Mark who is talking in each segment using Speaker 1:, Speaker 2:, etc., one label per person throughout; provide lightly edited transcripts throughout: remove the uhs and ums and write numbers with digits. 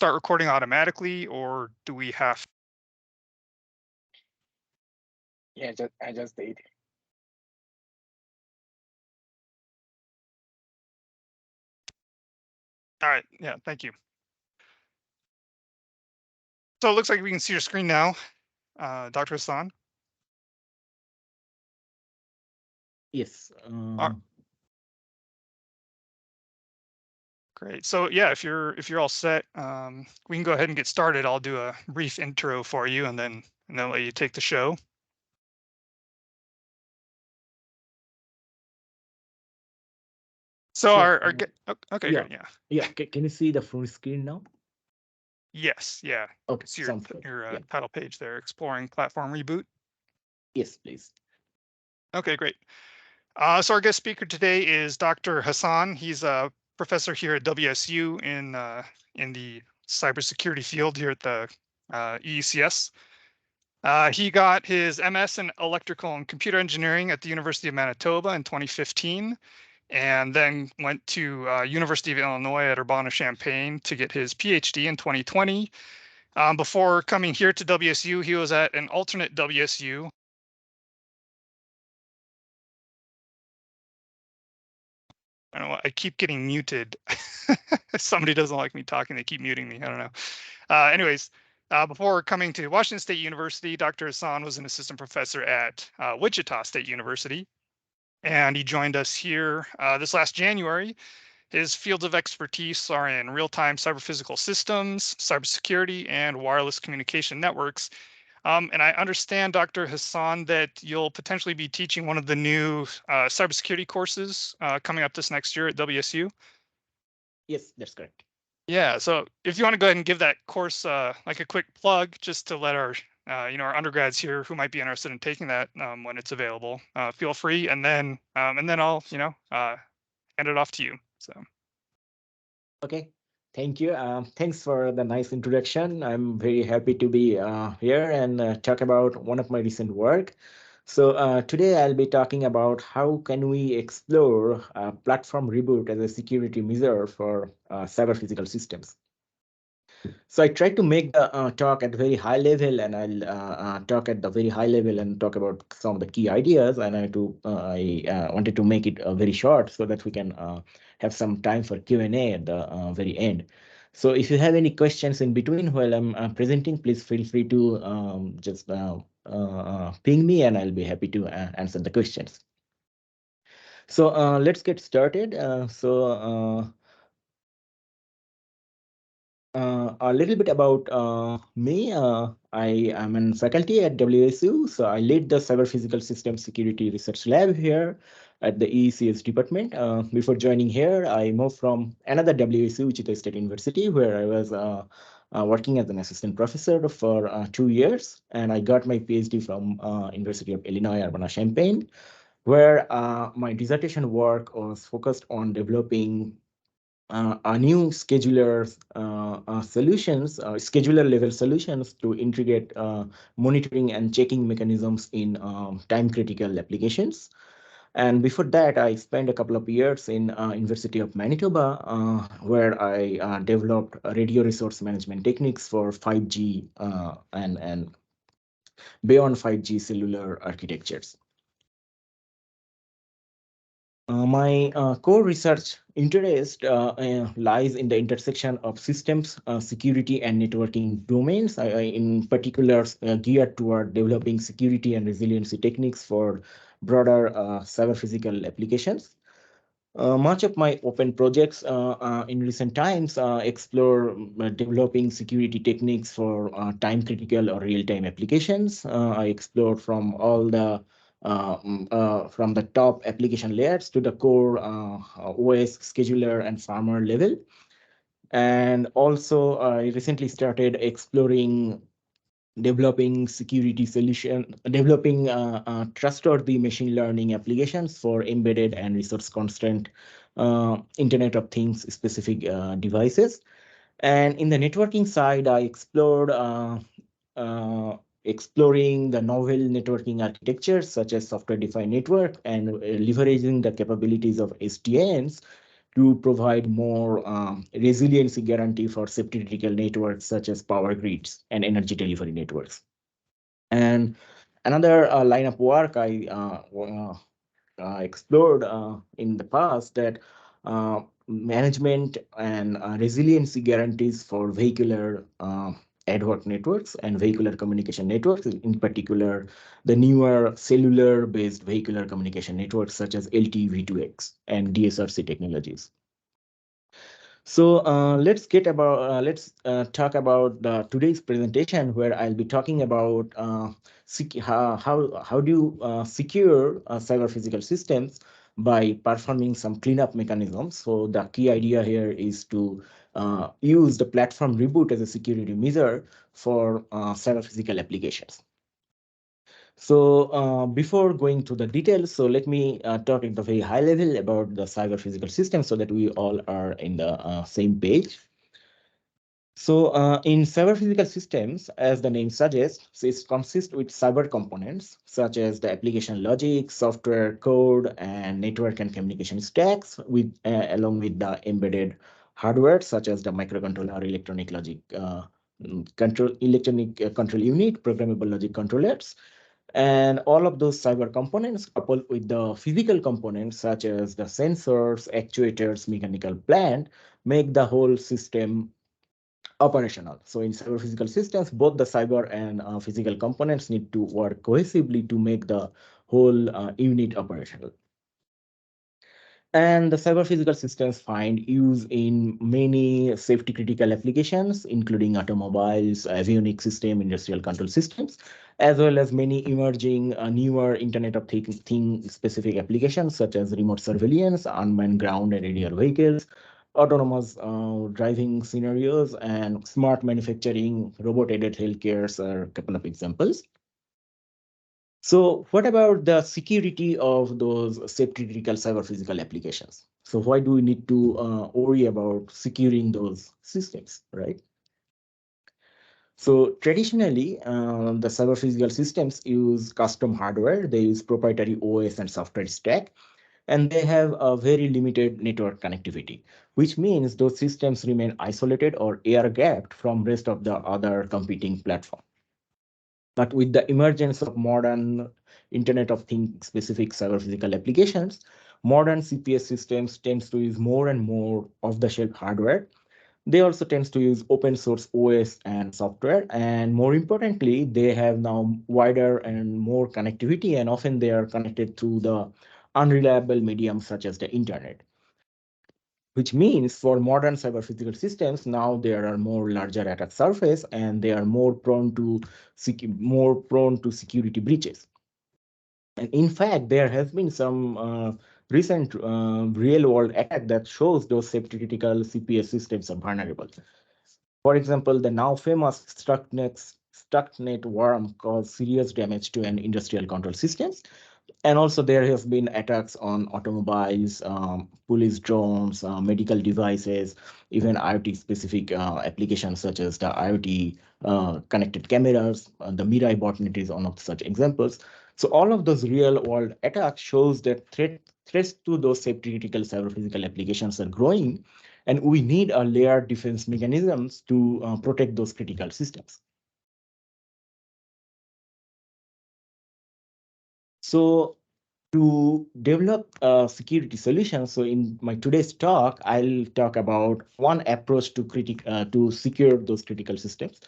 Speaker 1: start recording automatically, or do we have?
Speaker 2: Yeah, I just did.
Speaker 1: All right, yeah, thank you. So it looks like we can see your screen now, Dr. Hassan.
Speaker 3: Yes.
Speaker 1: Great. So yeah, if you're all set, we can go ahead and get started. I'll do a brief intro for you, and then let you take the show. So
Speaker 3: Sure.
Speaker 1: okay,
Speaker 3: yeah.
Speaker 1: great, yeah.
Speaker 3: Yeah, can you see the full screen now?
Speaker 1: Yes, yeah.
Speaker 3: Okay,
Speaker 1: See
Speaker 3: sounds good.
Speaker 1: your
Speaker 3: Yeah.
Speaker 1: title page there, Exploring Platform Reboot.
Speaker 3: Yes, please.
Speaker 1: Okay, great. So our guest speaker today is Dr. Hassan. He's a professor here at WSU in the cybersecurity field here at the EECS. He got his MS in electrical and computer engineering at the University of Manitoba in 2015, and then went to University of Illinois at Urbana-Champaign to get his PhD in 2020. Before coming here to WSU, he was at an alternate WSU. I don't know, I keep getting muted. Somebody doesn't like me talking, they keep muting me, I don't know. Anyways, before coming to Washington State University, Dr. Hassan was an assistant professor at Wichita State University, and he joined us here this last January. His fields of expertise are in real-time cyber-physical systems, cybersecurity, and wireless communication networks. And I understand, Dr. Hassan, that you'll potentially be teaching one of the new cybersecurity courses coming up this next year at WSU.
Speaker 3: Yes, that's correct.
Speaker 1: Yeah, so if you want to go ahead and give that course like a quick plug, just to let our our undergrads here who might be interested in taking that when it's available, feel free, and then I'll hand it off to you. So.
Speaker 3: Okay, thank you. Thanks for the nice introduction. I'm very happy to be here and talk about one of my recent work. So today I'll be talking about how can we explore platform reboot as a security measure for cyber physical systems. So I try to make the talk at very high level, and I'll talk at the very high level and talk about some of the key ideas. And I wanted to make it very short so that we can have some time for Q&A at the very end. So if you have any questions in between while I'm presenting, please feel free to just ping me, and I'll be happy to answer the questions. So let's get started. A little bit about me. I am in faculty at WSU, so I lead the Cyber Physical System Security Research Lab here at the EECS department. Before joining here, I moved from another WSU, Wichita State University, where I was working as an assistant professor for 2 years, and I got my PhD from University of Illinois Urbana-Champaign, where my dissertation work was focused on developing a new scheduler solutions, scheduler level solutions to integrate monitoring and checking mechanisms in time critical applications. And before that, I spent a couple of years in University of Manitoba, where I developed radio resource management techniques for 5G and beyond 5G cellular architectures. My core research interest lies in the intersection of systems, security, and networking domains, in particular geared toward developing security and resiliency techniques for broader cyber physical applications. Much of my open projects in recent times explore developing security techniques for time-critical or real-time applications. I explore from all the from the top application layers to the core OS scheduler and farmer level. And also, I recently started exploring developing security solution, developing trustworthy machine learning applications for embedded and resource constrained Internet of Things specific devices. And in the networking side, I explored exploring the novel networking architectures such as software-defined network and leveraging the capabilities of SDNs to provide more resiliency guarantee for safety critical networks such as power grids and energy delivery networks. And another line of work I explored in the past, that management and resiliency guarantees for vehicular ad hoc networks and vehicular communication networks, in particular the newer cellular-based vehicular communication networks such as LTE V2X and DSRC technologies. So let's talk about today's presentation, where I'll be talking about how do you secure cyber physical systems by performing some cleanup mechanisms. So the key idea here is to use the platform Reboot as a security measure for cyber physical applications. So before going to the details, so let me talk at the very high level about the cyber physical system so that we all are in the same page. So in cyber physical systems, as the name suggests, it consists with cyber components such as the application logic, software code, and network and communication stacks, with along with the embedded hardware such as the microcontroller, electronic logic control unit, programmable logic controllers. And all of those cyber components, coupled with the physical components such as the sensors, actuators, mechanical plant, make the whole system operational. So in cyber physical systems, both the cyber and physical components need to work cohesively to make the whole unit operational. And the cyber physical systems find use in many safety critical applications, including automobiles, avionics system, industrial control systems, as well as many emerging newer Internet of Things specific applications such as remote surveillance, unmanned ground and aerial vehicles, autonomous driving scenarios, and smart manufacturing, robot-aided healthcare are a couple of examples. So what about the security of those safety critical cyber physical applications? So why do we need to worry about securing those systems, right? So traditionally, the cyber physical systems use custom hardware. They use proprietary OS and software stack, and they have a very limited network connectivity, which means those systems remain isolated or air-gapped from rest of the other competing platform. But with the emergence of modern Internet of Things specific cyber physical applications, modern CPS systems tends to use more and more off-the-shelf hardware. They also tends to use open source OS and software. And more importantly, they have now wider and more connectivity, and often they are connected through the unreliable mediums such as the internet. Which means for modern cyber physical systems, now there are more larger attack surface and they are more prone to security breaches. And in fact, there has been some recent real world attack that shows those safety critical CPS systems are vulnerable. For example, the now famous Stuxnet worm caused serious damage to an industrial control systems. And also there has been attacks on automobiles, police drones, medical devices, even IoT specific applications such as the IoT connected cameras. The Mirai botnet is one of such examples. So all of those real world attacks shows that threats to those safety critical cyber physical applications are growing, and we need a layered defense mechanisms to protect those critical systems. So to develop a security solution, so in my today's talk, I'll talk about one approach to secure those critical systems.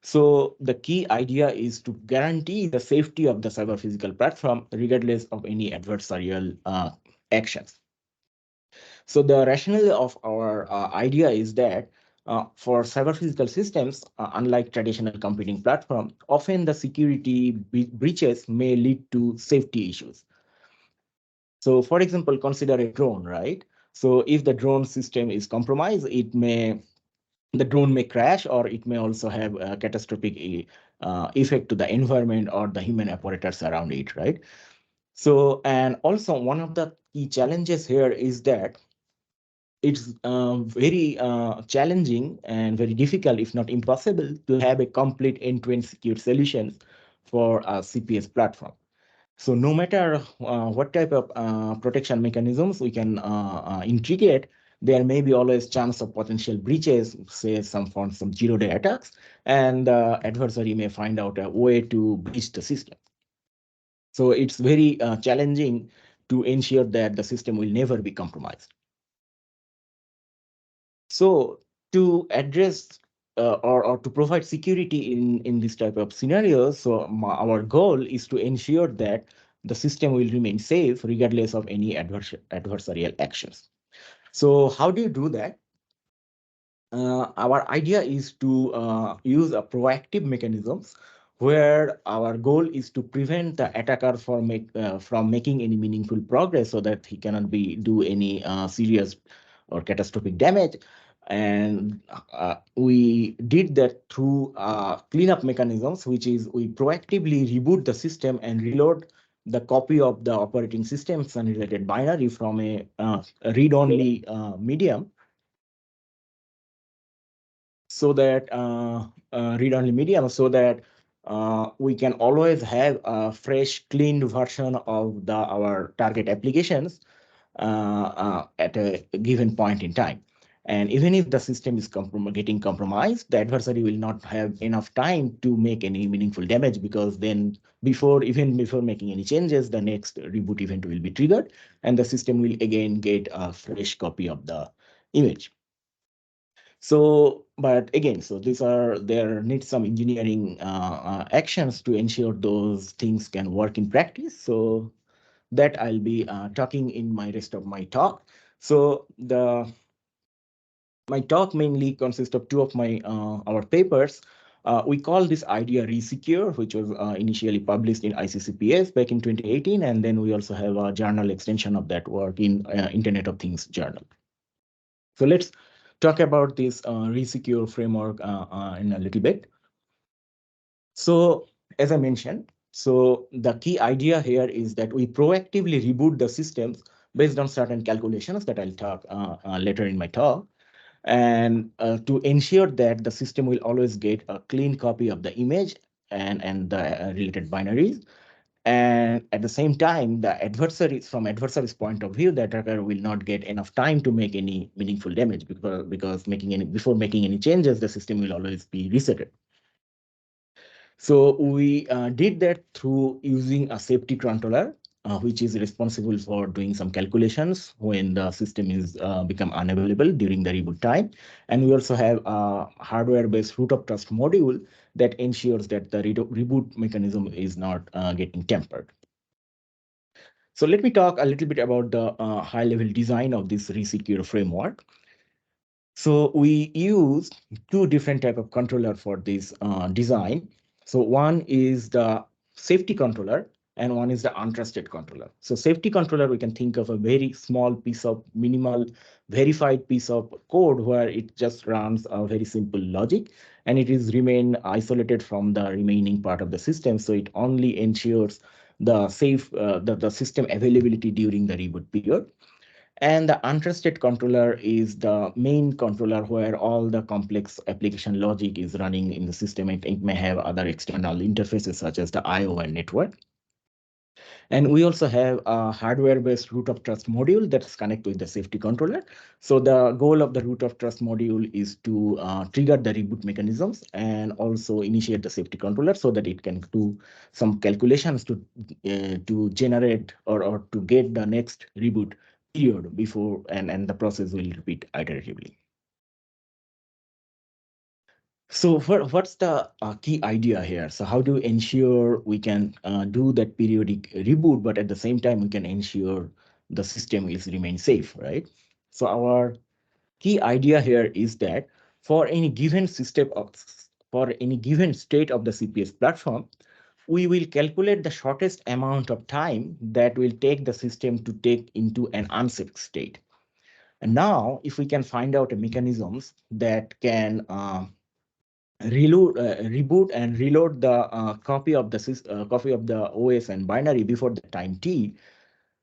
Speaker 3: So the key idea is to guarantee the safety of the cyber physical platform regardless of any adversarial actions. So the rationale of our idea is that for cyber physical systems, unlike traditional computing platform, often the security breaches may lead to safety issues. So for example, consider a drone, right? So if the drone system is compromised, the drone may crash, or it may also have a catastrophic effect to the environment or the human apparatus around it, right? So, and also one of the key challenges here is that it's very challenging and very difficult, if not impossible, to have a complete end-to-end secure solution for a CPS platform. So no matter what type of protection mechanisms we can integrate, there may be always chance of potential breaches, say some zero-day attacks, and the adversary may find out a way to breach the system. So it's very challenging to ensure that the system will never be compromised. So to address or to provide security in this type of scenarios, so our goal is to ensure that the system will remain safe regardless of any adversarial actions. So how do you do that? Our idea is to use a proactive mechanisms where our goal is to prevent the attacker from making any meaningful progress so that he cannot do any serious or catastrophic damage. And we did that through cleanup mechanisms, which is we proactively reboot the system and reload the copy of the operating systems and related binary from a read-only medium, so that read-only medium, so that we can always have a fresh, clean version of our target applications at a given point in time. And even if the system is getting compromised, the adversary will not have enough time to make any meaningful damage, because then even before making any changes, the next reboot event will be triggered and the system will again get a fresh copy of the image. So, but again, so there needs some engineering actions to ensure those things can work in practice. So that I'll be talking in my rest of my talk. So my talk mainly consists of two of our papers. We call this idea ReSecure, which was initially published in ICCPS back in 2018, and then we also have a journal extension of that work in Internet of Things journal. So let's talk about this ReSecure framework in a little bit. So as I mentioned, so the key idea here is that we proactively reboot the systems based on certain calculations that I'll talk later in my talk, and to ensure that the system will always get a clean copy of the image and the related binaries. And at the same time, from adversary's point of view, the attacker will not get enough time to make any meaningful damage, because before making any changes, the system will always be resetted. So we did that through using a safety controller, which is responsible for doing some calculations when the system is become unavailable during the reboot time. And we also have a hardware-based root of trust module that ensures that the reboot mechanism is not getting tampered. So let me talk a little bit about the high-level design of this ReSecure framework. So we use two different type of controller for this design. So one is the safety controller and one is the untrusted controller. So safety controller, we can think of a very small piece of minimal verified piece of code where it just runs a very simple logic, and it is remain isolated from the remaining part of the system. So it only ensures the the system availability during the reboot period. And the untrusted controller is the main controller where all the complex application logic is running in the system. It may have other external interfaces such as the I/O and network. And we also have a hardware-based root of trust module that's connected with the safety controller. So the goal of the root of trust module is to trigger the reboot mechanisms and also initiate the safety controller so that it can do some calculations to generate or to get the next reboot period before, and the process will repeat iteratively. So what's the key idea here? So how to ensure we can do that periodic reboot, but at the same time, we can ensure the system is remain safe, right? So our key idea here is that for any given for any given state of the CPS platform, we will calculate the shortest amount of time that will take the system to take into an unsafe state. And now, if we can find out mechanisms that can reboot and reload the copy of the OS and binary before the time t,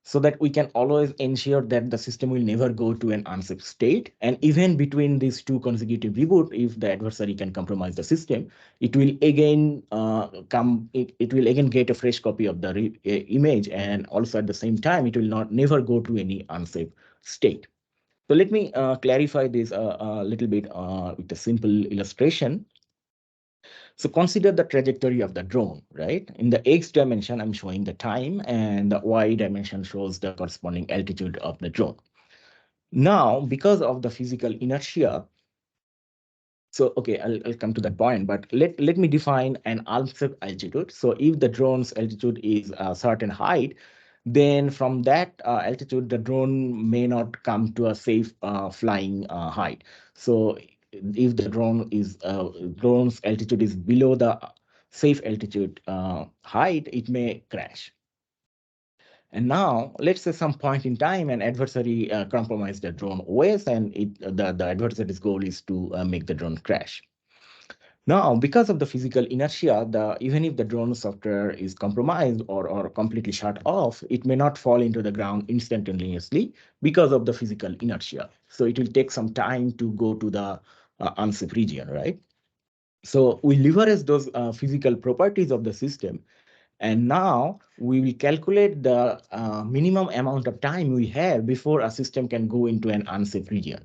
Speaker 3: so that we can always ensure that the system will never go to an unsafe state. And even between these two consecutive reboot, if the adversary can compromise the system, it will again it will again get a fresh copy of the image, and also at the same time, it will never go to any unsafe state. So let me clarify this a little bit with a simple illustration. So consider the trajectory of the drone, right? In the X dimension, I'm showing the time, and the Y dimension shows the corresponding altitude of the drone. Now, because of the physical inertia, so, okay, I'll come to that point, but let me define an unsafe altitude. So if the drone's altitude is a certain height, then from that altitude, the drone may not come to a safe flying height. So if the drone's altitude is below the safe altitude height, it may crash. And now, let's say some point in time, an adversary compromised the drone OS, and the adversary's goal is to make the drone crash. Now, because of the physical inertia, even if the drone software is compromised or completely shut off, it may not fall into the ground instantaneously because of the physical inertia. So it will take some time to go to the unsafe region, right? So we leverage those physical properties of the system. And now we will calculate the minimum amount of time we have before a system can go into an unsafe region.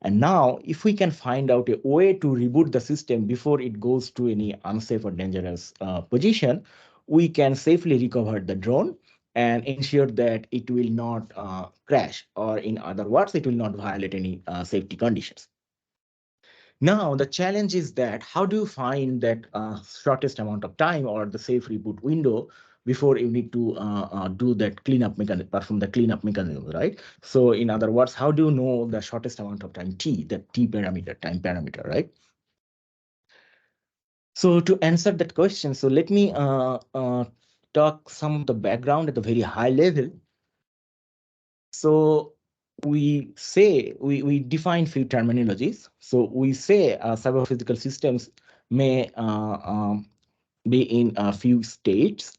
Speaker 3: And now, if we can find out a way to reboot the system before it goes to any unsafe or dangerous position, we can safely recover the drone and ensure that it will not crash, or in other words, it will not violate any safety conditions. Now, the challenge is that how do you find that shortest amount of time or the safe reboot window before you need to do that cleanup mechanism, perform the cleanup mechanism, right? So in other words, how do you know the shortest amount of time T, the T parameter, time parameter, right? So to answer that question, so let me talk some of the background at a very high level. So we define few terminologies. So we say cyber physical systems may be in a few states.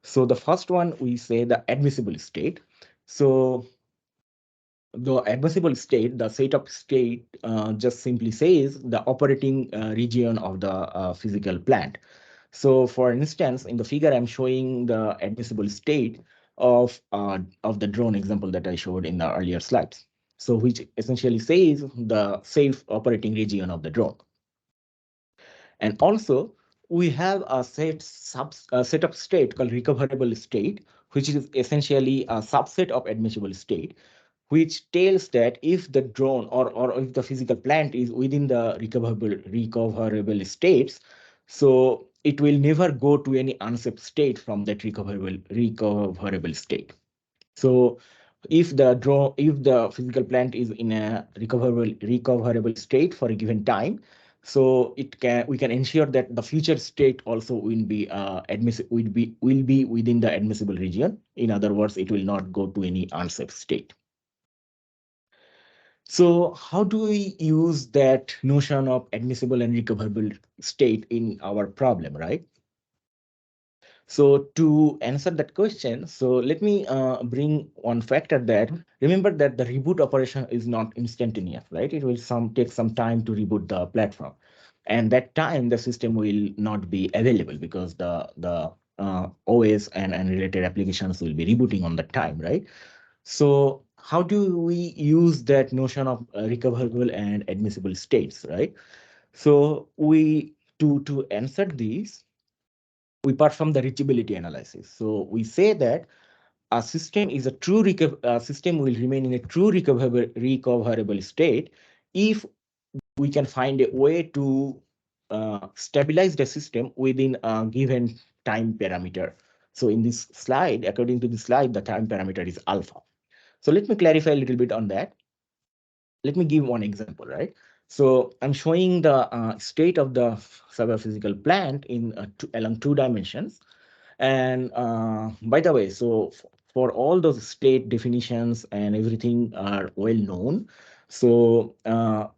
Speaker 3: So the first one, we say the admissible state. So the admissible state, the setup state, just simply says the operating region of the physical plant. So for instance, in the figure, I'm showing the admissible state of the drone example that I showed in the earlier slides. So which essentially says the safe operating region of the drone. And also, we have a setup state called recoverable state, which is essentially a subset of admissible state, which tells that if the drone or if the physical plant is within the recoverable states, so it will never go to any unsafe state from that recoverable state. So if the physical plant is in a recoverable state for a given time, so we can ensure that the future state also will be will be within the admissible region. In other words, it will not go to any unsafe state. So how do we use that notion of admissible and recoverable state in our problem, right? So to answer that question, so let me bring one factor that remember that the reboot operation is not instantaneous, right? It will take some time to reboot the platform, and that time the system will not be available because the OS and related applications will be rebooting on that time, right? So how do we use that notion of recoverable and admissible states, right? So we to answer these, we perform the reachability analysis. So we say that a system is a system will remain in a true recoverable state if we can find a way to stabilize the system within a given time parameter. So in this slide, according to the slide, the time parameter is alpha. So let me clarify a little bit on that. Let me give one example, right? So I'm showing the state of the cyber physical plant in along 2 dimensions. And by the way, so for all those state definitions and everything are well known. So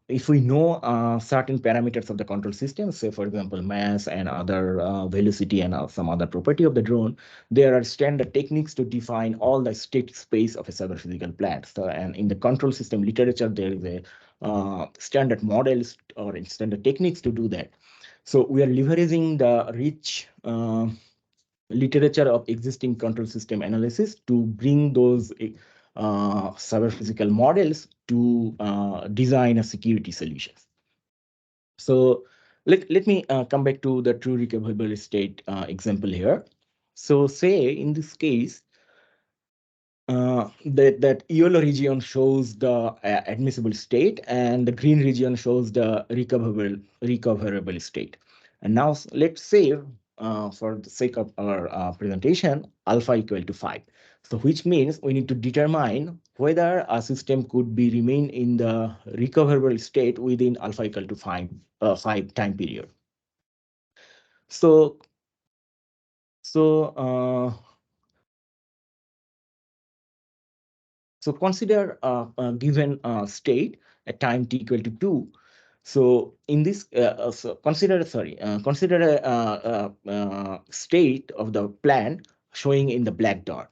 Speaker 3: if we know certain parameters of the control system, say for example, mass and other velocity and some other property of the drone, there are standard techniques to define all the state space of a cyber physical plant. So, and in the control system literature, there is a standard models or standard techniques to do that. So we are leveraging the rich literature of existing control system analysis to bring those cyber physical models to design a security solutions. So let me come back to the true recoverable state example here. So say in this case, that yellow region shows the admissible state and the green region shows the recoverable state. And now let's say, for the sake of our presentation, alpha equal to 5. So which means we need to determine whether a system could be remain in the recoverable state within alpha equal to 5 time period. So consider a given state at time t equal to 2. So in this, consider a state of the plan showing in the black dot.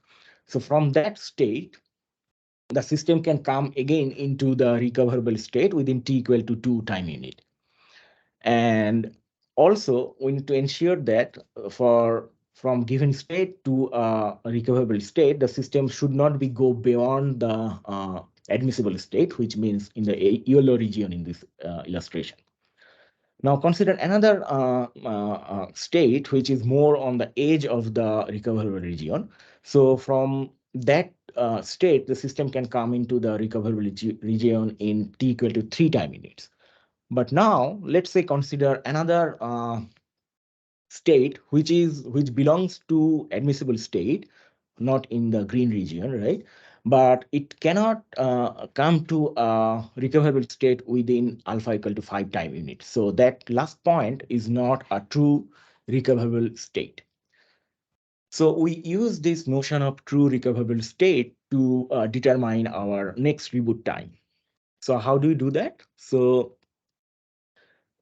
Speaker 3: So from that state, the system can come again into the recoverable state within t equal to 2 time unit. And also, we need to ensure that from given state to a recoverable state, the system should not be go beyond the admissible state, which means in the yellow region in this illustration. Now consider another state which is more on the edge of the recoverable region. So from that state, the system can come into the recoverable region in t equal to 3 time units. But now let's say consider another state which belongs to admissible state, not in the green region, right? But it cannot come to a recoverable state within alpha equal to 5 time units. So that last point is not a true recoverable state. So we use this notion of true recoverable state to determine our next reboot time. So how do we do that? So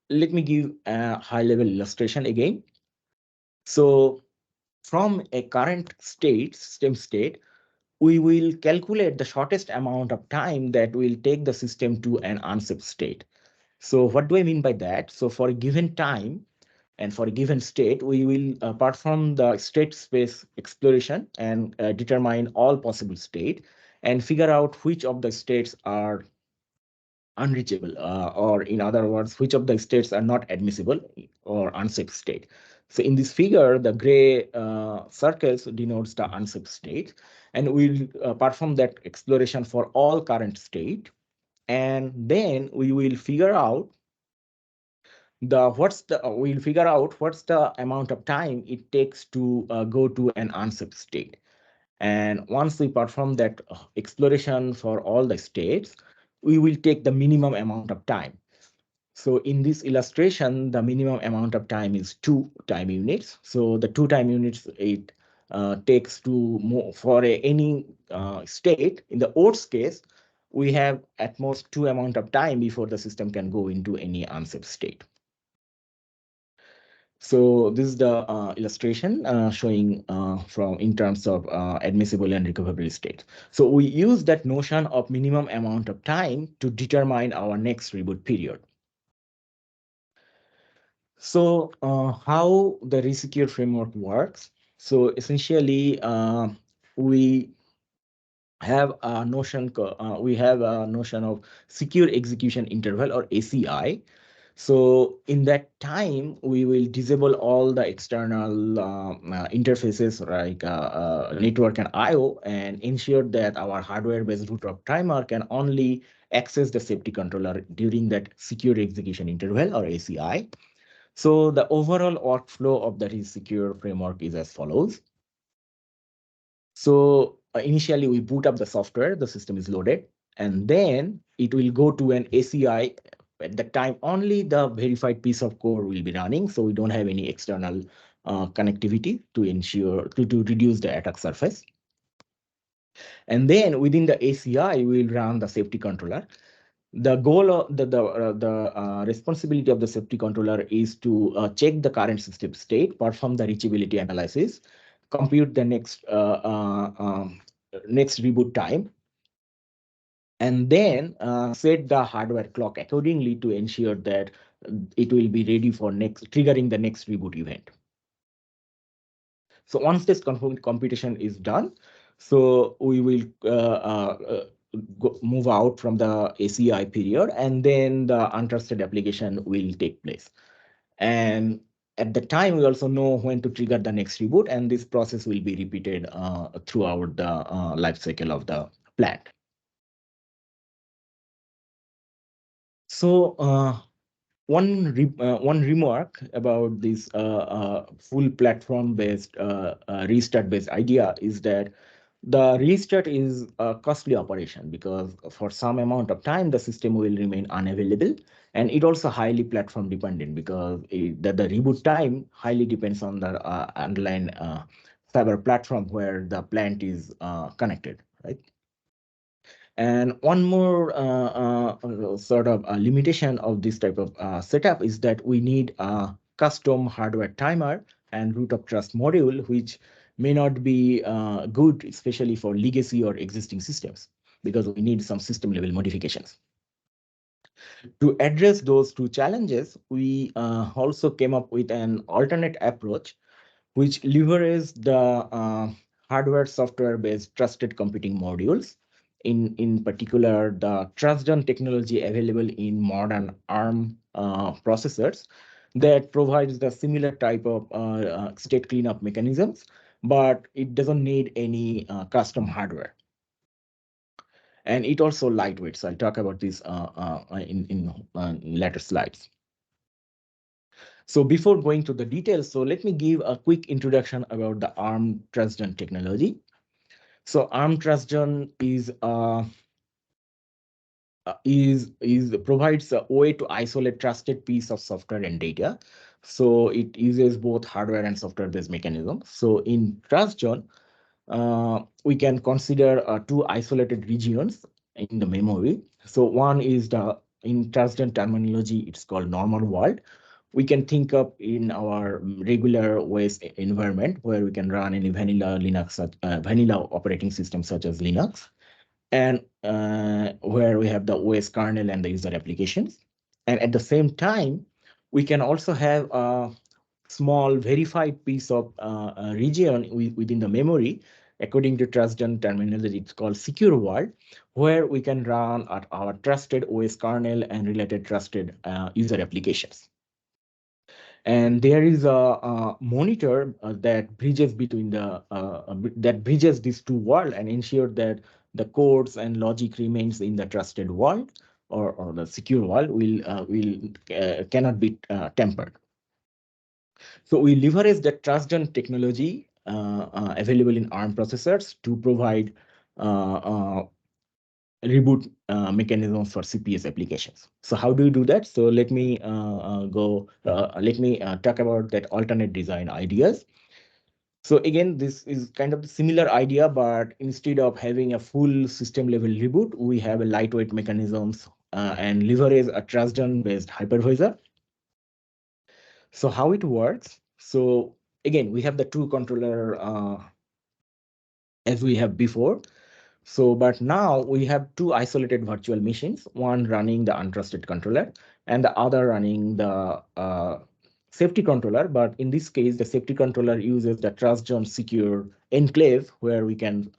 Speaker 3: let me give a high-level illustration again. So from a current state, system state, we will calculate the shortest amount of time that will take the system to an unsafe state. So what do I mean by that? So for a given time and for a given state, we will perform the state space exploration and determine all possible state and figure out which of the states are unreachable, or in other words, which of the states are not admissible or unsafe state. So in this figure, the gray circles denotes the unsafe state, and we'll perform that exploration for all current state, and then we will figure out what's the amount of time it takes to go to an unsafe state. And once we perform that exploration for all the states, we will take the minimum amount of time. So in this illustration, the minimum amount of time is 2 time units. So the 2 time units it takes to move for any state. In the worst case, we have at most 2 amount of time before the system can go into any unsafe state. So this is the illustration showing from in terms of admissible and recoverable state. So we use that notion of minimum amount of time to determine our next reboot period. So how the ReSecure framework works? So essentially, we have a notion of secure execution interval, or ACI. So in that time, we will disable all the external interfaces like network and I/O, and ensure that our hardware-based root of timer can only access the safety controller during that secure execution interval, or ACI. So the overall workflow of the ReSecure framework is as follows. So initially we boot up the software, the system is loaded, and then it will go to an ACI. At that time, only the verified piece of code will be running. So we don't have any external connectivity to ensure to reduce the attack surface. And then within the ACI, we will run the safety controller. The goal of the responsibility of the safety controller is to check the current system state, perform the reachability analysis, compute the next reboot time, and then set the hardware clock accordingly to ensure that it will be ready for triggering the next reboot event. So once this computation is done, So we will move out from the ACI period, and then the untrusted application will take place. And at the time, we also know when to trigger the next reboot, and this process will be repeated throughout the life cycle of the plant. So one remark about this full platform-based restart-based idea is that the restart is a costly operation because for some amount of time, the system will remain unavailable. And it also highly platform dependent because the reboot time highly depends on the underlying cyber platform where the plant is connected, right? And one more sort of limitation of this type of setup is that we need a custom hardware timer and root of trust module, which may not be good, especially for legacy or existing systems, because we need some system level modifications. To address those two challenges, we also came up with an alternate approach which leverages the hardware software based trusted computing modules, in particular the TrustZone technology available in modern ARM processors that provides the similar type of state cleanup mechanisms, but it doesn't need any custom hardware. And it also lightweight. So I'll talk about this in later slides. So before going to the details, so let me give a quick introduction about the ARM TrustZone technology. So ARM TrustZone is provides a way to isolate trusted piece of software and data. So it uses both hardware and software-based mechanisms. So in TrustZone, we can consider two isolated regions in the memory. So one is in TrustZone terminology, it's called normal world. We can think of in our regular OS environment where we can run any vanilla Linux, vanilla operating system such as Linux, and where we have the OS kernel and the user applications. And at the same time, we can also have a small verified piece of region within the memory. According to TrustZone terminology, it's called secure world, where we can run at our trusted OS kernel and related trusted user applications. And there is a monitor that bridges between that bridges these two worlds and ensure that the codes and logic remains in the trusted world, or the secure world cannot be tampered. So we leverage the TrustZone technology available in ARM processors to provide reboot mechanisms for CPS applications. So how do you do that? So let me talk about that alternate design ideas. So again, this is kind of the similar idea, but instead of having a full system level reboot, we have a lightweight mechanisms and leverage a TrustZone-based hypervisor. So how it works? So again, we have the two controller as we have before. So, but now we have two isolated virtual machines, one running the untrusted controller and the other running the safety controller. But in this case, the safety controller uses the TrustZone secure enclave where we can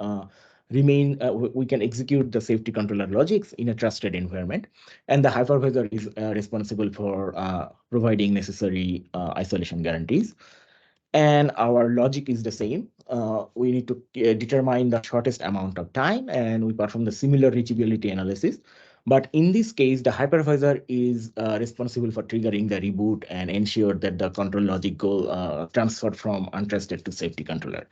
Speaker 3: we can execute the safety controller logics in a trusted environment. And the hypervisor is responsible for providing necessary isolation guarantees. And our logic is the same. We need to determine the shortest amount of time, and we perform the similar reachability analysis. But in this case, the hypervisor is responsible for triggering the reboot and ensure that the control logic go transferred from untrusted to safety controller.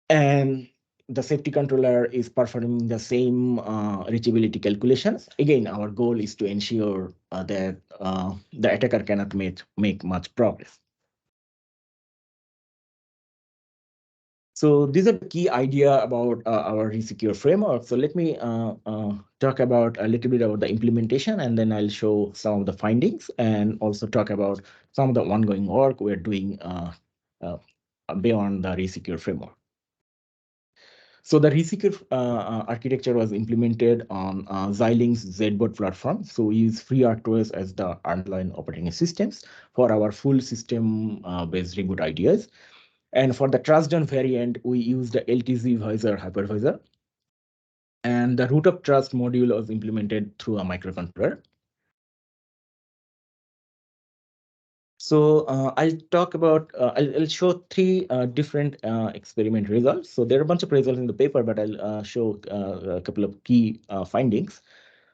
Speaker 3: And the safety controller is performing the same reachability calculations. Again, our goal is to ensure that the attacker cannot make much progress. So these are the key idea about our ReSecure framework. So let me talk about a little bit about the implementation, and then I'll show some of the findings and also talk about some of the ongoing work we're doing beyond the ReSecure framework. So the ReSecure architecture was implemented on Xilinx ZBoard platform. So we use FreeRTOS as the underlying operating systems for our full system based reboot ideas. And for the TrustZone variant, we use the LTZ visor hypervisor. And the root of trust module was implemented through a microcontroller. So I'll talk about, I'll show three different experiment results. So there are a bunch of results in the paper, but I'll show a couple of key findings.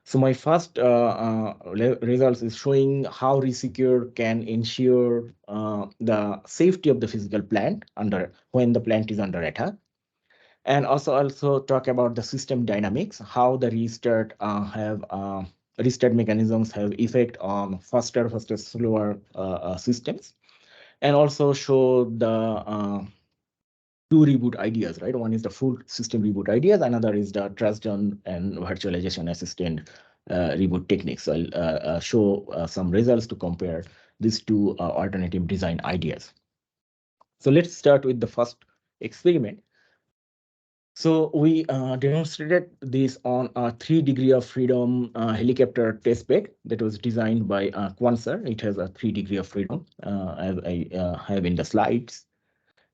Speaker 3: So my first results is showing how ReSecure can ensure the safety of the physical plant when the plant is under attack. And also talk about the system dynamics, how the restart mechanisms have effect on faster, slower systems, and also show the two reboot ideas, right? One is the full system reboot ideas, another is the TrustZone and virtualization assistant reboot techniques. So I'll show some results to compare these two alternative design ideas. So let's start with the first experiment. So we demonstrated this on a 3 degree of freedom helicopter testbed that was designed by Quansar. It has a 3 degree of freedom, as I have in the slides.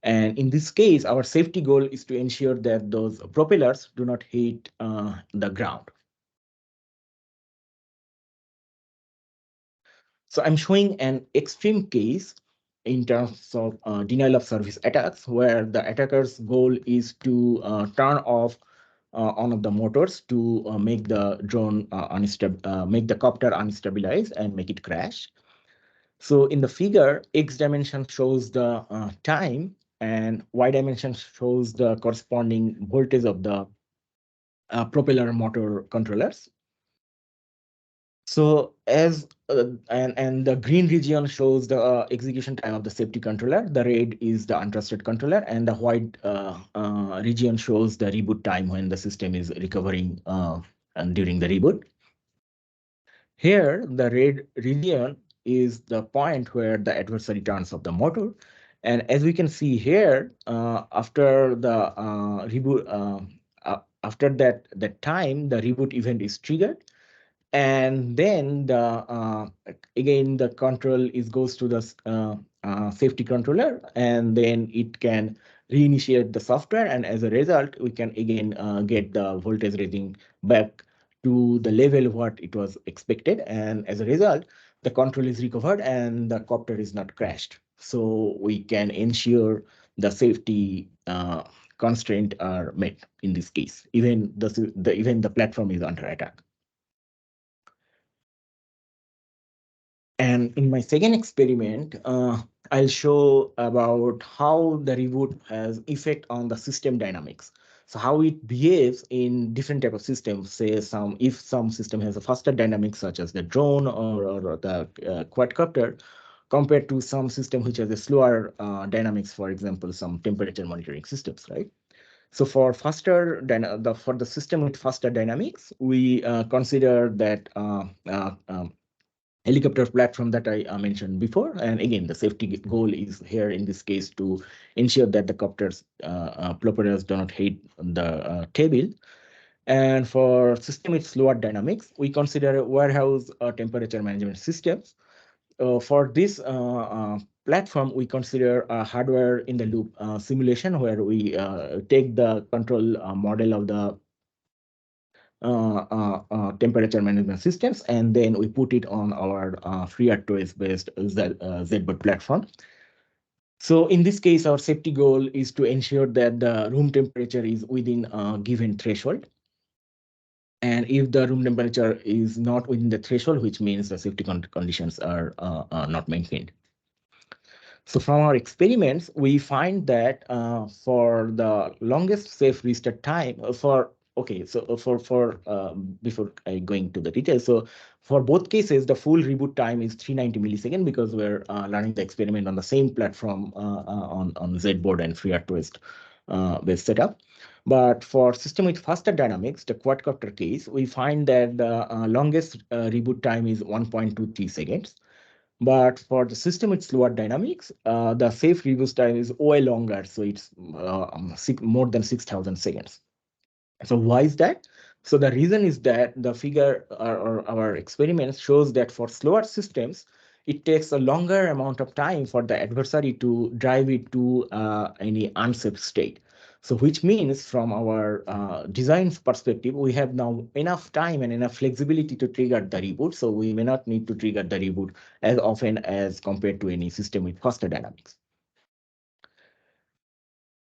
Speaker 3: And in this case, our safety goal is to ensure that those propellers do not hit the ground. So I'm showing an extreme case in terms of denial of service attacks, where the attacker's goal is to turn off one of the motors to make the drone make the copter unstabilized and make it crash. So in the figure, X dimension shows the time and Y dimension shows the corresponding voltage of the propeller motor controllers. So as and the green region shows the execution time of the safety controller, the red is the untrusted controller, and the white region shows the reboot time when the system is recovering and during the reboot. Here, the red region is the point where the adversary turns off the motor. And as we can see here, after the reboot, after that time, the reboot event is triggered. And then again, the control goes to the safety controller, and then it can reinitiate the software. And as a result, we can again get the voltage rating back to the level what it was expected. And as a result, the control is recovered and the copter is not crashed. So we can ensure the safety constraint are met in this case, even the platform is under attack. And in my second experiment, I'll show about how the reboot has effect on the system dynamics. So how it behaves in different type of systems. Say if some system has a faster dynamics, such as the drone or the quadcopter, compared to some system which has a slower dynamics, for example, some temperature monitoring systems, right? So for the system with faster dynamics, we consider that helicopter platform that I mentioned before. And again, the safety goal is here in this case to ensure that the copter's propellers do not hit the table. And for system with slower dynamics, we consider warehouse temperature management systems. For this platform, we consider a hardware in the loop simulation, where we take the control model of the temperature management systems, and then we put it on our FreeRTOS-based ZBoot platform. So in this case, our safety goal is to ensure that the room temperature is within a given threshold. And if the room temperature is not within the threshold, which means the safety conditions are not maintained. So from our experiments, we find that for the longest safe restart time before I going to the details, so for both cases, the full reboot time is 390 milliseconds, because we're running the experiment on the same platform on ZBoard and FreeRTOS based setup. But for system with faster dynamics, the quadcopter case, we find that the longest reboot time is 1.23 seconds. But for the system with slower dynamics, the safe reboot time is way longer. So it's more than 6,000 seconds. So why is that? So the reason is that the figure or our experiment shows that for slower systems, it takes a longer amount of time for the adversary to drive it to any unsafe state. So which means from our design perspective, we have now enough time and enough flexibility to trigger the reboot. So we may not need to trigger the reboot as often as compared to any system with faster dynamics.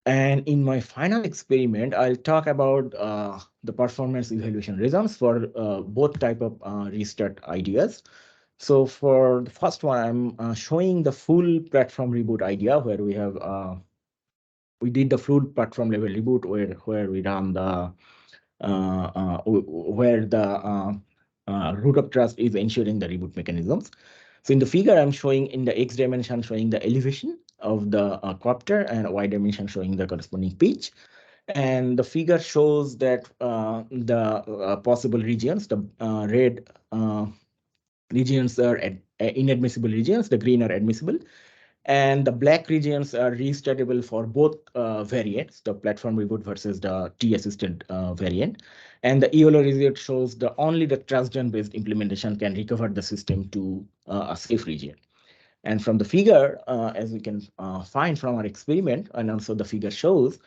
Speaker 3: And in my final experiment, I'll talk about the performance evaluation results for both type of restart ideas. So for the first one, I'm showing the full platform reboot idea where we have we did the full platform level reboot where we run the where the root of trust is ensuring the reboot mechanisms. So in the figure, I'm showing in the X dimension showing the elevation of the copter and Y dimension showing the corresponding pitch. And the figure shows that the possible regions, the red regions are inadmissible regions, the green are admissible, and the black regions are restartable for both variants, the platform reboot versus the T-assisted variant. And the yellow region shows the only the TrustZone-based implementation can recover the system to a safe region. And from the figure, as we can find from our experiment, and also the figure shows,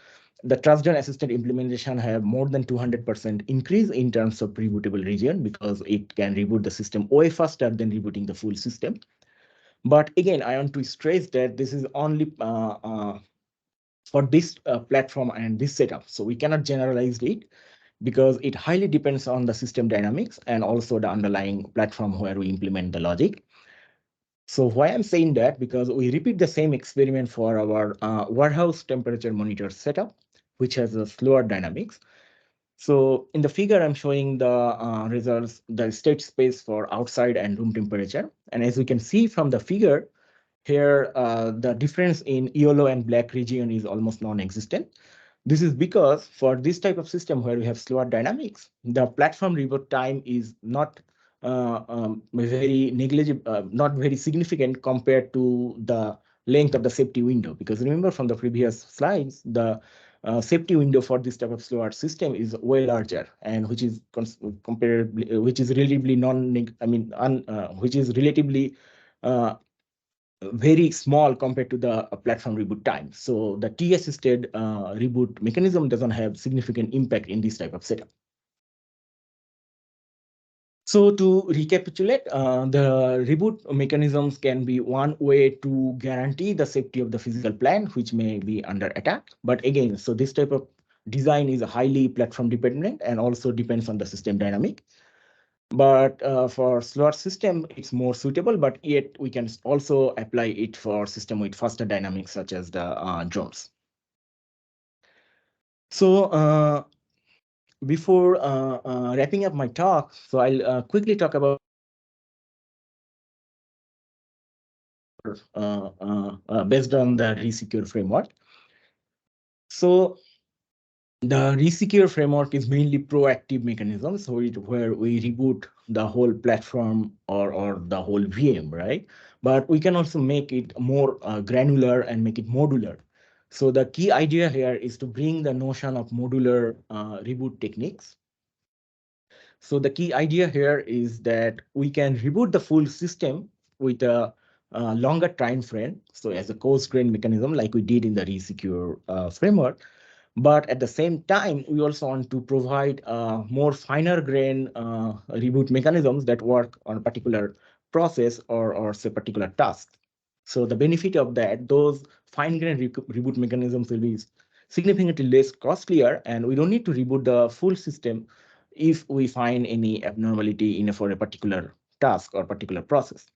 Speaker 3: the TrustZone assisted implementation have more than 200% increase in terms of rebootable region because it can reboot the system way faster than rebooting the full system. But again, I want to stress that this is only for this platform and this setup. So we cannot generalize it because it highly depends on the system dynamics and also the underlying platform where we implement the logic. So why I'm saying that, because we repeat the same experiment for our warehouse temperature monitor setup, which has a slower dynamics. So in the figure, I'm showing the results, the state space for outside and room temperature. And as we can see from the figure, here, the difference in yellow and black region is almost non-existent. This is because for this type of system where we have slower dynamics, the platform reboot time is not very negligible, not very significant compared to the length of the safety window. Because remember from the previous slides, the safety window for this type of slower system is way larger, and which is comparably, which is relatively which is relatively very small compared to the platform reboot time. So the T-assisted reboot mechanism doesn't have significant impact in this type of setup. So to recapitulate, the reboot mechanisms can be one way to guarantee the safety of the physical plant, which may be under attack. But again, so this type of design is highly platform dependent and also depends on the system dynamic. But for slower system, it's more suitable, but yet we can also apply it for system with faster dynamics, such as the drones. So before wrapping up my talk, so I'll quickly talk about based on the ReSecure framework. So the ReSecure framework is mainly proactive mechanism, so where we reboot the whole platform or the whole VM, right? But we can also make it more granular and make it modular. So the key idea here is to bring the notion of modular reboot techniques. So the key idea here is that we can reboot the full system with a longer time frame. So as a coarse-grained mechanism, like we did in the ReSecure framework. But at the same time, we also want to provide more finer grain reboot mechanisms that work on a particular process or say particular task. So the benefit of that, those fine grain reboot mechanisms will be significantly less costlier, and we don't need to reboot the full system if we find any abnormality in for a particular task or particular process.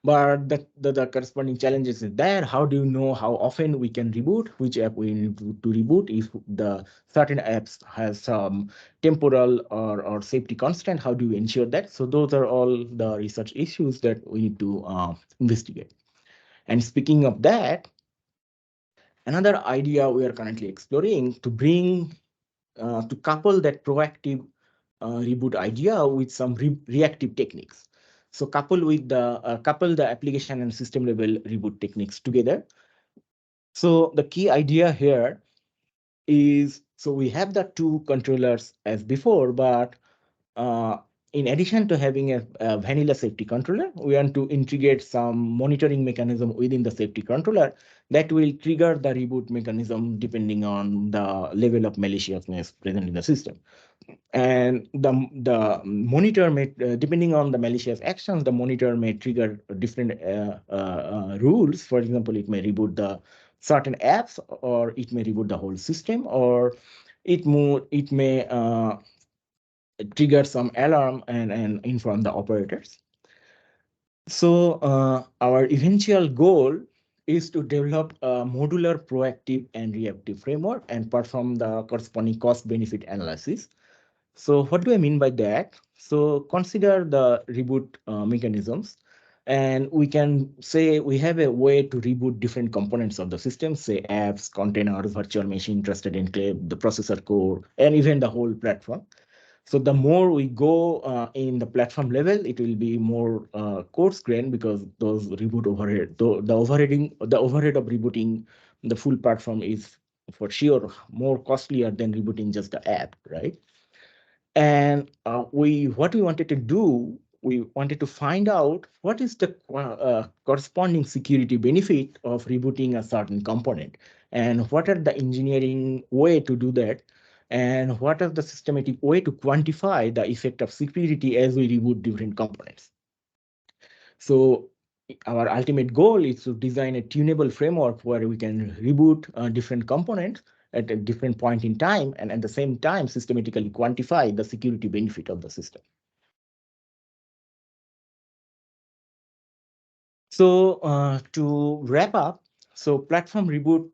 Speaker 3: But the corresponding challenges is there. How do you know how often we can reboot, which app we need to reboot, if the certain apps has some temporal or safety constraint, how do you ensure that? So those are all the research issues that we need to investigate. And speaking of that, another idea we are currently exploring to bring to couple that proactive reboot idea with some reactive techniques. So couple the application and system level reboot techniques together. So the key idea here is, so we have the two controllers as before, but in addition to having a vanilla safety controller, we want to integrate some monitoring mechanism within the safety controller that will trigger the reboot mechanism depending on the level of maliciousness present in the system. And the monitor may, depending on the malicious actions, the monitor may trigger different rules. For example, it may reboot the certain apps, or it may reboot the whole system, or it may trigger some alarm and inform the operators. So our eventual goal is to develop a modular, proactive, and reactive framework and perform the corresponding cost-benefit analysis. So what do I mean by that? So consider the reboot mechanisms, and we can say we have a way to reboot different components of the system, say apps, containers, virtual machine, trusted enclave, the processor core, and even the whole platform. So the more we go in the platform level, it will be more coarse grained, because those reboot overhead, the overhead of rebooting the full platform is for sure more costlier than rebooting just the app, right? And what we wanted to do, we wanted to find out what is the corresponding security benefit of rebooting a certain component, and what are the engineering way to do that, and what are the systematic way to quantify the effect of security as we reboot different components. So our ultimate goal is to design a tunable framework where we can reboot different components at a different point in time, and at the same time systematically quantify the security benefit of the system. So to wrap up, so platform reboot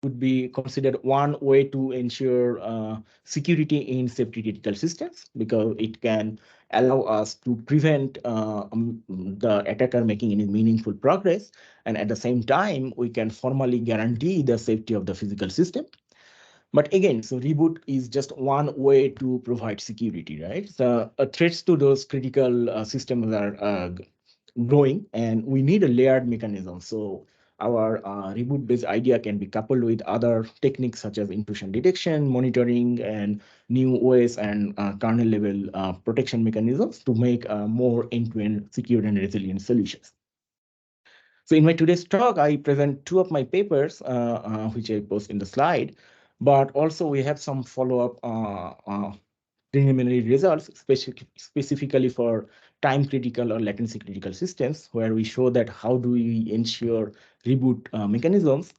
Speaker 3: would be considered one way to ensure security in safety critical systems, because it can allow us to prevent the attacker making any meaningful progress. And at the same time, we can formally guarantee the safety of the physical system. But again, so reboot is just one way to provide security, right? So threats to those critical systems are growing, and we need a layered mechanism. So our reboot-based idea can be coupled with other techniques such as intrusion detection, monitoring, and new OS and kernel-level protection mechanisms to make more end-to-end secure and resilient solutions. So in my today's talk, I present two of my papers, which I post in the slide, but also we have some follow-up preliminary results, specifically for time critical or latency critical systems, where we show that how do we ensure reboot mechanisms,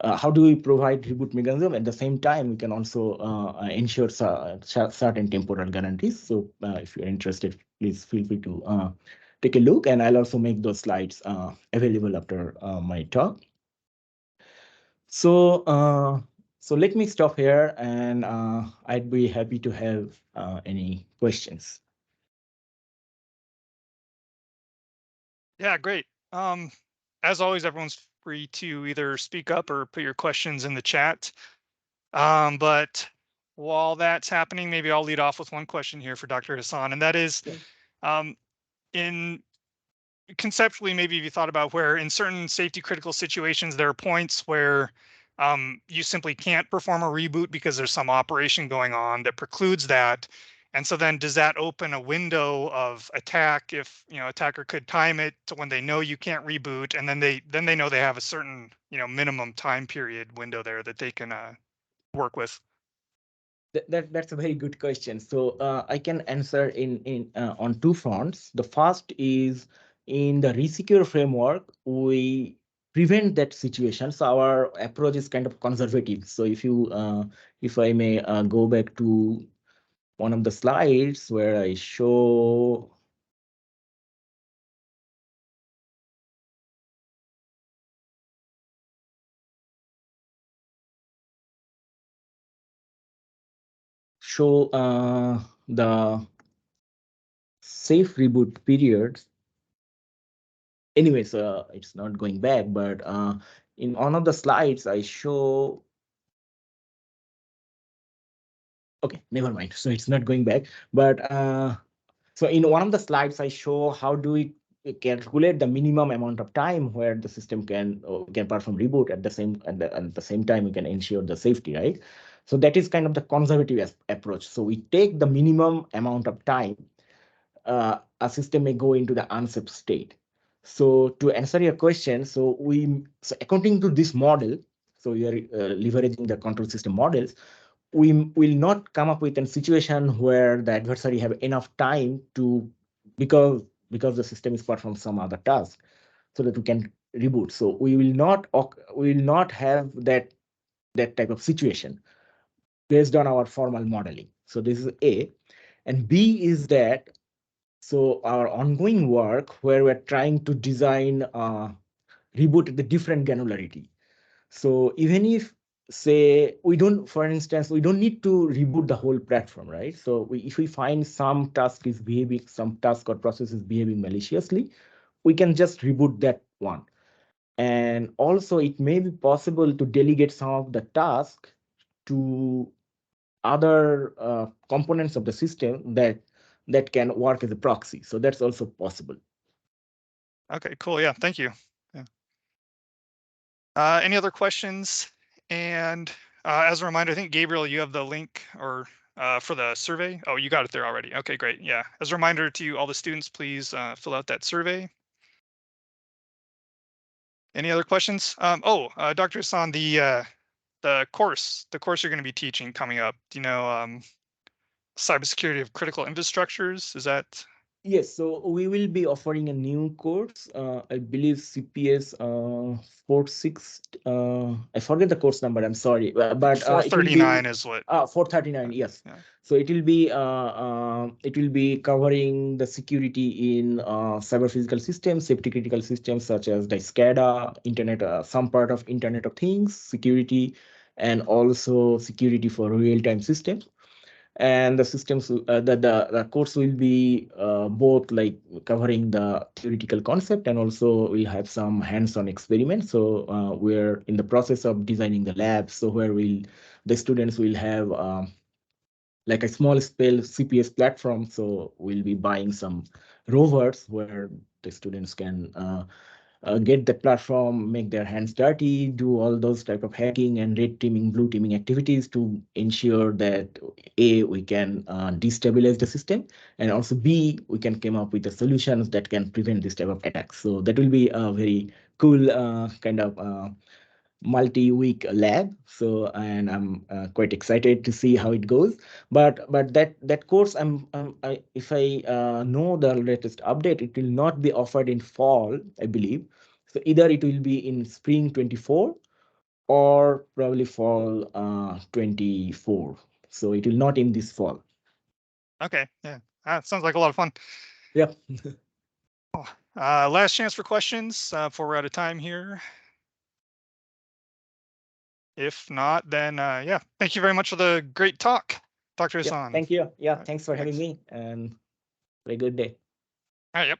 Speaker 3: how do we provide reboot mechanism, at the same time we can also ensure certain temporal guarantees. So if you're interested, please feel free to take a look, and I'll also make those slides available after my talk. So so let me stop here, and I'd be happy to have any questions.
Speaker 1: Yeah, great. As always, everyone's free to either speak up or put your questions in the chat. But while that's happening, maybe I'll lead off with one question here for Dr. Hassan, and that is, in conceptually, maybe if you thought about where in certain safety critical situations, there are points where you simply can't perform a reboot because there's some operation going on that precludes that. And so then does that open a window of attack if, attacker could time it to when they know you can't reboot, and then they know they have a certain, minimum time period window there that they can work with?
Speaker 3: That's a very good question. So I can answer in on two fronts. The first is in the ReSecure framework, we prevent that situation. So our approach is kind of conservative. So if I may go back to one of the slides where I show the safe reboot periods. Anyways, it's not going back, but in one of the slides I show. Okay, never mind. So it's not going back, but so in one of the slides I show how do we calculate the minimum amount of time where the system can perform reboot at the same time we can ensure the safety, right? So that is kind of the conservative approach. So we take the minimum amount of time a system may go into the unsafe state. So to answer your question, so according to this model, so we are leveraging the control system models, we will not come up with a situation where the adversary have enough time to, because the system is performing some other task, so that we can reboot. So we will not have that type of situation based on our formal modeling. So this is A. And B is that, so our ongoing work where we're trying to design reboot at the different granularity. So even if, say, we don't, for instance, we don't need to reboot the whole platform, right? So if we find some task is behaving, some task or process is behaving maliciously, we can just reboot that one. And also it may be possible to delegate some of the task to other components of the system that can work as a proxy. So that's also possible.
Speaker 1: Okay, cool. Yeah, thank you. Yeah. Any other questions? And as a reminder, I think Gabriel, you have the link or for the survey. Oh, you got it there already. Okay, great. Yeah. As a reminder to all the students, please fill out that survey. Any other questions? Dr. Hassan, the course you're going to be teaching coming up, do you know, cybersecurity of critical infrastructures, is that?
Speaker 3: Yes, so we will be offering a new course, I believe CPS 46, I forget the course number, I'm sorry, but
Speaker 1: 439 is what?
Speaker 3: 439, yes. Yeah. So it will be covering the security in cyber physical systems, safety critical systems such as the SCADA, internet, some part of Internet of Things security, and also security for real-time systems. And the systems, the course will be both like covering the theoretical concept, and also we have some hands-on experiments. So we're in the process of designing the lab, so where the students will have like a small scale CPS platform. So we'll be buying some rovers where the students can get the platform, make their hands dirty, do all those type of hacking and red teaming, blue teaming activities to ensure that A, we can destabilize the system, and also B, we can come up with the solutions that can prevent this type of attacks. So that will be a very cool kind of multi-week lab. So, and I'm quite excited to see how it goes. But that course, if I know the latest update, it will not be offered in fall, I believe. So either it will be in spring 24 or probably fall 24. So it will not in this fall.
Speaker 1: Okay, yeah, sounds like a lot of fun.
Speaker 3: Yep.
Speaker 1: Last chance for questions before we're out of time here. If not, then yeah, thank you very much for the great talk, Dr. Hassan.
Speaker 3: Thank you. Yeah, thanks for having me, and have a good day.
Speaker 1: All right, yep.